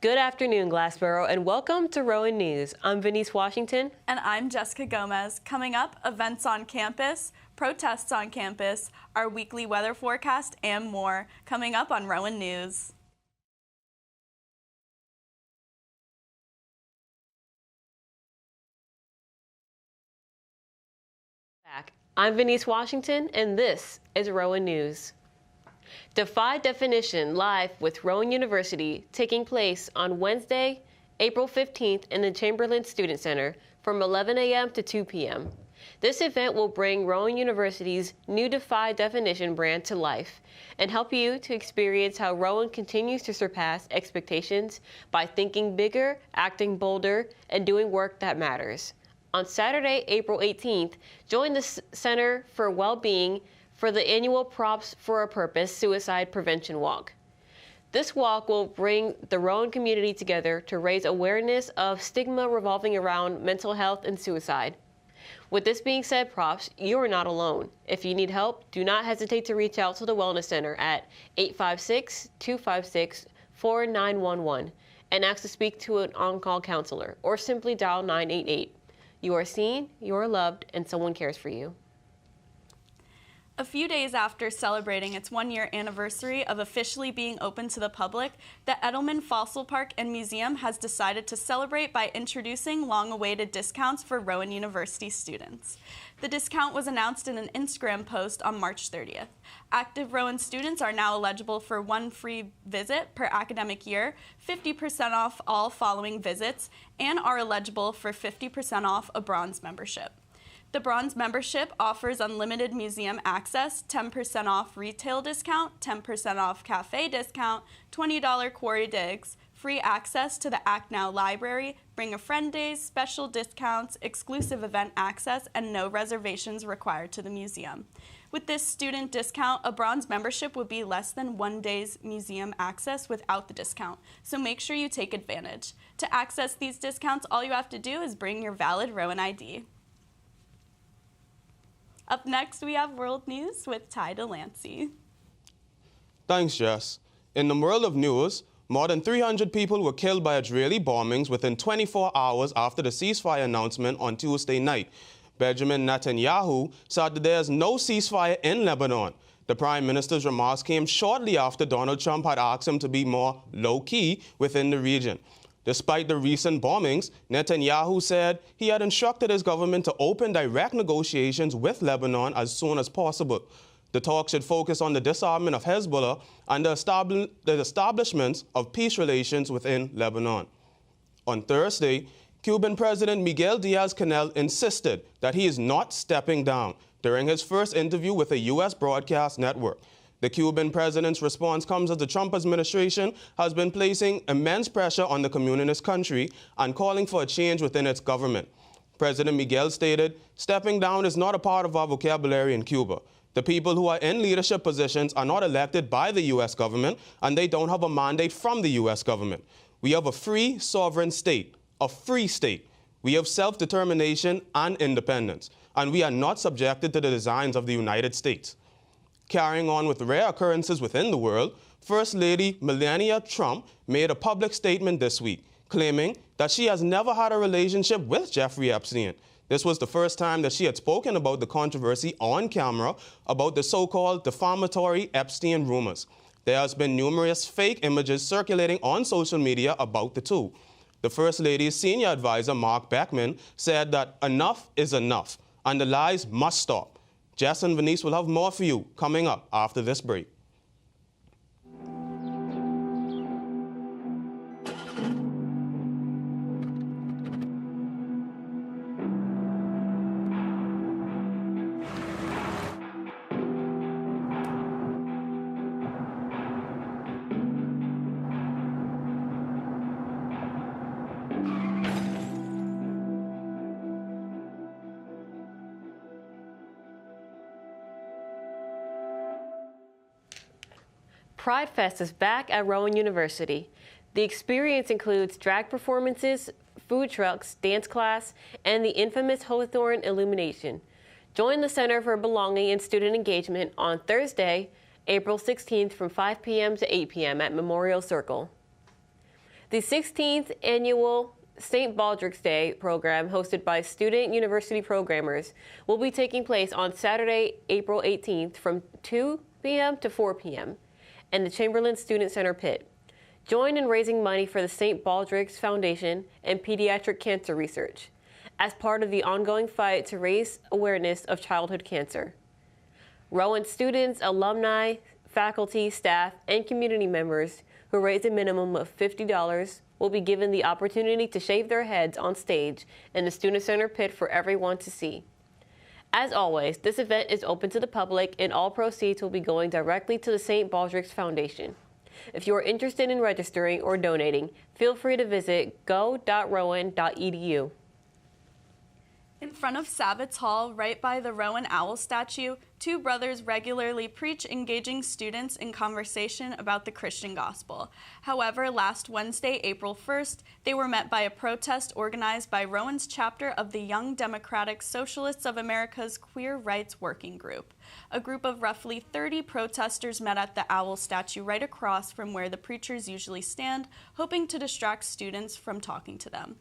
Good afternoon, Glassboro, and welcome to Rowan News. I'm Venice Washington. And I'm Jessica Gomez. Coming up, events on campus, protests on campus, our weekly weather forecast, and more. Coming up on Rowan News. I'm Venice Washington, and this is Rowan News. Defy Definition live with Rowan University taking place on Wednesday, April 15th in the Chamberlain Student Center from 11 a.m. to 2 p.m. This event will bring Rowan University's new Defy Definition brand to life and help you to experience how Rowan continues to surpass expectations by thinking bigger, acting bolder, and doing work that matters. On Saturday, April 18th, join the Center for Wellbeing for the annual Props for a Purpose Suicide Prevention Walk. This walk will bring the Rowan community together to raise awareness of stigma revolving around mental health and suicide. With this being said, Props, you are not alone. If you need help, do not hesitate to reach out to the Wellness Center at 856-256-4911 and ask to speak to an on-call counselor, or simply dial 988. You are seen, you are loved, and someone cares for you. A few days after celebrating its one-year anniversary of officially being open to the public, the Edelman Fossil Park and Museum has decided to celebrate by introducing long-awaited discounts for Rowan University students. The discount was announced in an Instagram post on March 30th. Active Rowan students are now eligible for one free visit per academic year, 50% off all following visits, and are eligible for 50% off a bronze membership. The bronze membership offers unlimited museum access, 10% off retail discount, 10% off cafe discount, $20 quarry digs, free access to the Act Now library, Bring a Friend days, special discounts, exclusive event access, and no reservations required to the museum. With this student discount, a bronze membership would be less than 1 day's museum access without the discount, so make sure you take advantage. To access these discounts, all you have to do is bring your valid Rowan ID. Up next, we have World News with Ty Delancey. Thanks, Jess. In the world of news, more than 300 people were killed by Israeli bombings within 24 hours after the ceasefire announcement on Tuesday night. Benjamin Netanyahu said that there is no ceasefire in Lebanon. The Prime Minister's remarks came shortly after Donald Trump had asked him to be more low-key within the region. Despite the recent bombings, Netanyahu said he had instructed his government to open direct negotiations with Lebanon as soon as possible. The talks should focus on the disarmament of Hezbollah and the establishment of peace relations within Lebanon. On Thursday, Cuban President Miguel Diaz-Canel insisted that he is not stepping down during his first interview with a U.S. broadcast network. The Cuban president's response comes as the Trump administration has been placing immense pressure on the communist country and calling for a change within its government. President Miguel stated, "Stepping down is not a part of our vocabulary in Cuba. The people who are in leadership positions are not elected by the U.S. government, and they don't have a mandate from the U.S. government. We have a free, sovereign state, a free state. We have self-determination and independence, and we are not subjected to the designs of the United States." Carrying on with rare occurrences within the world, First Lady Melania Trump made a public statement this week, claiming that she has never had a relationship with Jeffrey Epstein. This was the first time that she had spoken about the controversy on camera about the so-called defamatory Epstein rumors. There has been numerous fake images circulating on social media about the two. The First Lady's senior advisor, Mark Beckman, said that enough is enough, and the lies must stop. Jess and Venice will have more for you coming up after this break. Pride Fest is back at Rowan University. The experience includes drag performances, food trucks, dance class, and the infamous Hawthorne illumination. Join the Center for Belonging and Student Engagement on Thursday, April 16th from 5 p.m. to 8 p.m. at Memorial Circle. The 16th annual St. Baldrick's Day program, hosted by student university programmers, will be taking place on Saturday, April 18th from 2 p.m. to 4 p.m. in the Chamberlain Student Center pit. Join in raising money for the St. Baldrick's Foundation and pediatric cancer research as part of the ongoing fight to raise awareness of childhood cancer. Rowan students, alumni, faculty, staff, and community members who raise a minimum of $50 will be given the opportunity to shave their heads on stage in the Student Center pit for everyone to see. As always, this event is open to the public and all proceeds will be going directly to the St. Baldrick's Foundation. If you are interested in registering or donating, feel free to visit go.rowan.edu. In front of Sabbats Hall, right by the Rowan Owl statue, two brothers regularly preach, engaging students in conversation about the Christian gospel. However, last Wednesday, April 1st, they were met by a protest organized by Rowan's chapter of the Young Democratic Socialists of America's Queer Rights Working Group. A group of roughly 30 protesters met at the owl statue right across from where the preachers usually stand, hoping to distract students from talking to them.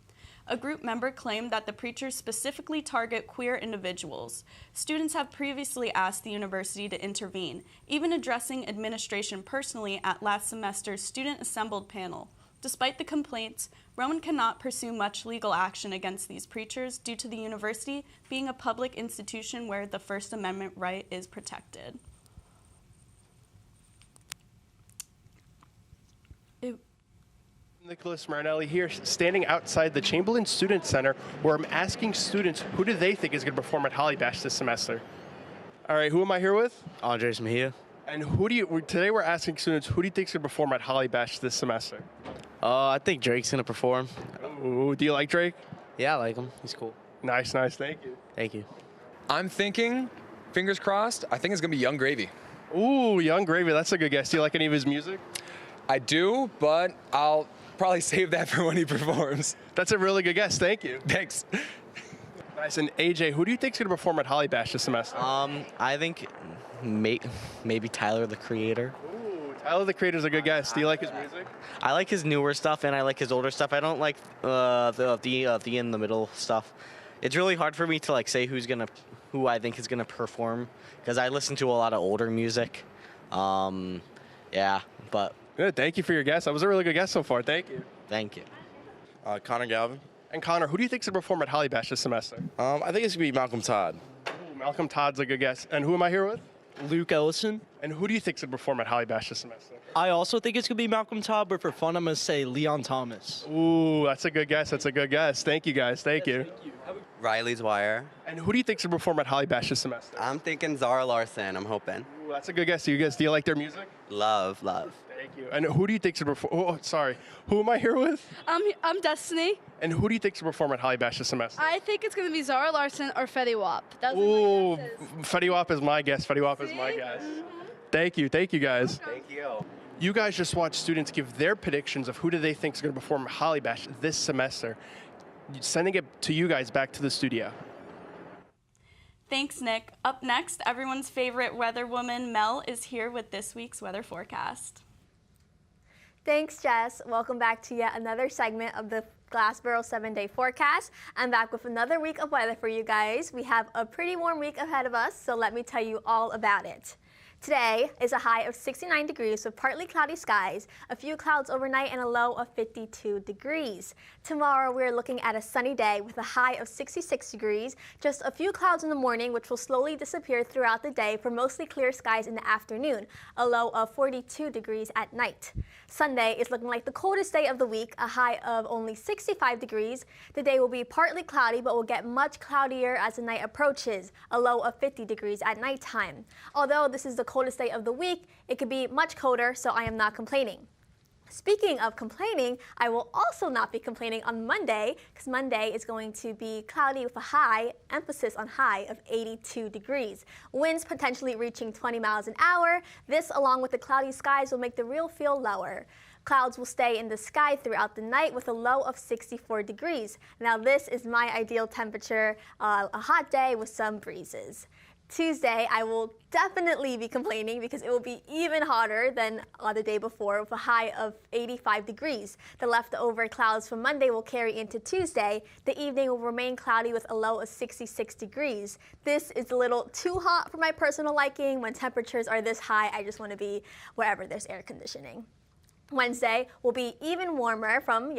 A group member claimed that the preachers specifically target queer individuals. Students have previously asked the university to intervene, even addressing administration personally at last semester's student assembled panel. Despite the complaints, Rowan cannot pursue much legal action against these preachers due to the university being a public institution where the First Amendment right is protected. Nicholas Marinelli here, standing outside the Chamberlain Student Center, where I'm asking students who do they think is going to perform at Holly Bash this semester. All right, who am I here with? Andres Mejia. And today we're asking students, who do you think is going to perform at Holly Bash this semester? I think Drake's going to perform. Ooh, do you like Drake? Yeah, I like him. He's cool. Nice, thank you. Thank you. I'm thinking, fingers crossed, I think it's going to be Young Gravy. Ooh, Young Gravy, that's a good guess. Do you like any of his music? I do, but I'll probably save that for when he performs. That's a really good guess, thank you. Thanks. Nice, and AJ, who do you think is going to perform at Holly Bash this semester? I think maybe Tyler, the Creator. Ooh, Tyler, the Creator's a good guess. Do you like his music? I like his newer stuff and I like his older stuff. I don't like the in the middle stuff. It's really hard for me to like say who I think is gonna perform because I listen to a lot of older music. Yeah, but. Good, thank you for your guess. That was a really good guess so far. Thank you. Thank you. Connor Galvin. And Connor, who do you think is going to perform at Holly Bash this semester? I think it's going to be Malcolm Todd. Ooh, Malcolm Todd's a good guess. And who am I here with? Luke Ellison. And who do you think is going to perform at Holly Bash this semester? I also think it's going to be Malcolm Todd, but for fun, I'm going to say Leon Thomas. Ooh, that's a good guess. Thank you, guys. Thank you. Riley's Wire. And who do you think is going to perform at Holly Bash this semester? I'm thinking Zara Larson, I'm hoping. Ooh, that's a good guess. Do you like their music? Love. Thank you. And who do you think should perform? Oh, sorry. Who am I here with? I'm Destiny. And who do you think should perform at Holly Bash this semester? I think it's going to be Zara Larson or Fetty Wap. Ooh, Fetty Wap is my guess. Mm-hmm. Thank you, guys. Thank you. You guys just watched students give their predictions of who do they think is going to perform at Holly Bash this semester. Sending it to you guys back to the studio. Thanks, Nick. Up next, everyone's favorite weather woman, Mel, is here with this week's weather forecast. Thanks, Jess. Welcome back to yet another segment of the Glassboro 7-day forecast. I'm back with another week of weather for you guys. We have a pretty warm week ahead of us, so let me tell you all about it. Today is a high of 69 degrees with partly cloudy skies, a few clouds overnight, and a low of 52 degrees. Tomorrow we're looking at a sunny day with a high of 66 degrees, just a few clouds in the morning which will slowly disappear throughout the day for mostly clear skies in the afternoon, a low of 42 degrees at night. Sunday is looking like the coldest day of the week, a high of only 65 degrees. The day will be partly cloudy but will get much cloudier as the night approaches, a low of 50 degrees at nighttime. Although this is the coldest day of the week, it could be much colder, so I am not complaining. Speaking of complaining, I will also not be complaining on Monday, because Monday is going to be cloudy with a high, emphasis on high, of 82 degrees. Winds potentially reaching 20 miles an hour. This, along with the cloudy skies, will make the real feel lower. Clouds will stay in the sky throughout the night with a low of 64 degrees. Now this is my ideal temperature, a hot day with some breezes. Tuesday, I will definitely be complaining because it will be even hotter than the day before with a high of 85 degrees. The leftover clouds from Monday will carry into Tuesday. The evening will remain cloudy with a low of 66 degrees. This is a little too hot for my personal liking. When temperatures are this high, I just want to be wherever there's air conditioning. Wednesday will be even warmer from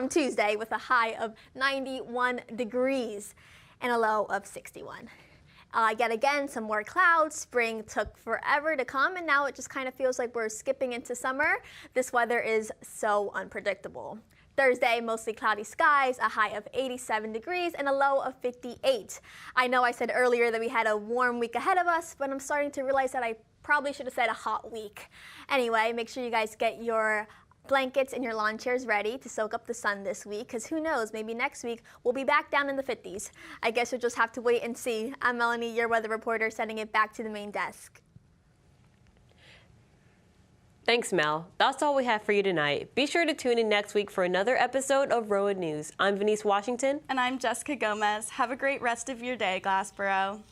Tuesday with a high of 91 degrees and a low of 61. Yet again, some more clouds. Spring took forever to come, and now it just kind of feels like we're skipping into summer. This weather is so unpredictable. Thursday, mostly cloudy skies, a high of 87 degrees and a low of 58. I know I said earlier that we had a warm week ahead of us, but I'm starting to realize that I probably should have said a hot week. Anyway, make sure you guys get your blankets and your lawn chairs ready to soak up the sun this week, because who knows, maybe next week we'll be back down in the 50s. I guess we'll just have to wait and see. I'm Melanie, your weather reporter, sending it back to the main desk. Thanks, Mel. That's all we have for you tonight. Be sure to tune in next week for another episode of Rowan News. I'm Venice Washington. And I'm Jessica Gomez. Have a great rest of your day, Glassboro.